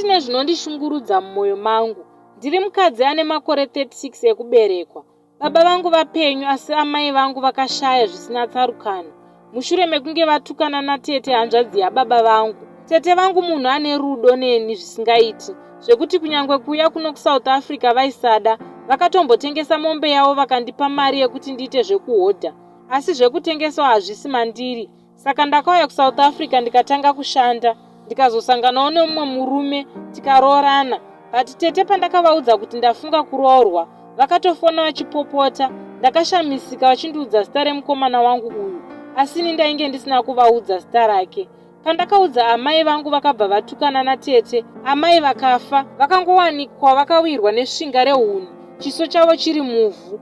ndine zvinondishungurudza mumwoyo mangu. Ndiri mukadzi ane makore 36 ekuberekwa. Baba vangu vapenyu asi amai vangu vakashaya zvisina tsarukano. Mushure mekunge vatukana natete hanzvadzi yababa vangu. Tete vangu munhu ane rudo neni zvisingaiti, zvekuti kunyangwe kuya kuno kuSouth Africa vaisada, vakatombotengesa mombe yavo vakandipa mari yekuti ndiite zvekuhodha. Asi zvekutengesa hazvisi mandiri. Saka ndakauya kuSouth Africa ndikatanga kushanda, ndikazosanganawo nemumwe murume tikaroorana. But tete pandakavaudza kuti ndafunga kuroorwa, vakatofona vachipopota. Ndakashamisika vachindiudza zita remukomana wangu uyu, asi ini ndainge ndisina kuvaudza zita rake. Pandakaudza amai vangu vakabva vatukana natete, amai vakafa, vakangowanikwa vakawirwa nesvinga rehuni, chiso chavo chiri muvhu.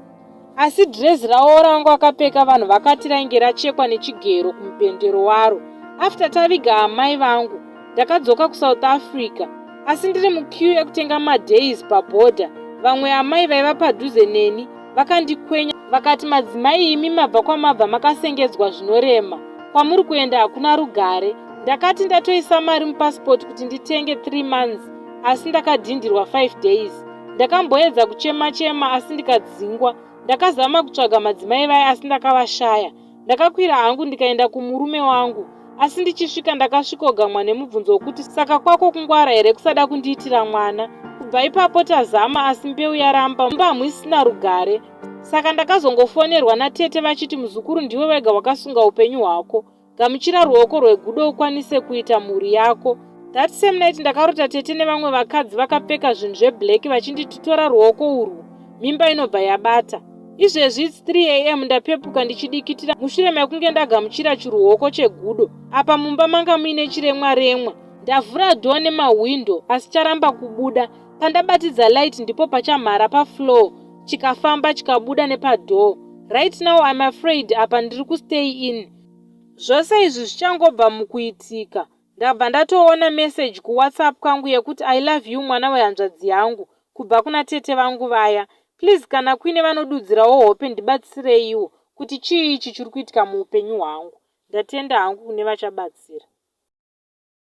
Asi drezi ravo rangu vakapfeka vanhu vakati rainge rachekwa nechigero kumupendero waro. After taviga amai vangu, ndakadzoka kuSouth Africa, asi ndiri muqueue yekutenga madays pabhodha. Vamwe amai vaiva padhuze neni vakandikwenya vakati, madzimai imi mabva kwamabva makasengedzwa zvinorema, kwamuri kuenda hakuna rugare. Ndakati ndatoisa mari mupasipoti kuti nditenge 3 months, asi ndakadhindirwa 5 days. Ndakamboedza kuchema asi ndikadzingwa. Ndakazama kutsvaga madzimai vaya asi ndakavashaya. Ndakakwira hangu ndikaenda kumurume wangu, asi ndichisvika ndakasvikogamwa nemubvunzo wokuti saka kwako kungwara here kusada kundiitira mwana. Kubva ipapo tazama asi mbeu yaramba, mbamhu isina rugare. Saka ndakazongofonerwa natete vachiti muzukuru ndiwe wega wakasunga upenyu hwako. Gamuchira ruoko rwegudo ukwanise kuita mhuri yako. That same night ndakarota tete nevamwe vakadzi vakapfeka zvinhu zveblack vachinditutora ruoko urwu. Mimba inobva yabata. Izvezvi it's 3 am ndapepuka ndichidikitira mushure mekunge ndagamuchira chiruoko chegudo. Apa mumba manga muine chiremwa-remwa. Ndavhura dhoo nemawindo asi charamba kubuda. Pandabatidza light ndipo pachamhara pafloor, chikafamba chikabuda nepadhoo. Right now I'm afraid apa ndiri kustay in. Zvose izvi zvichangobva mukuitika, ndabva ndatoona message kuWhatsApp kangu yekuti I love you mwana wehanzvadzi yangu, kubva kuna tete vangu vaya. Please kana kuine vanodudzirawo hope ndibatsireiwo kuti chii ichi chiri kuitika muupenyu hwangu. Ndatenda hangu kune vachabatsira.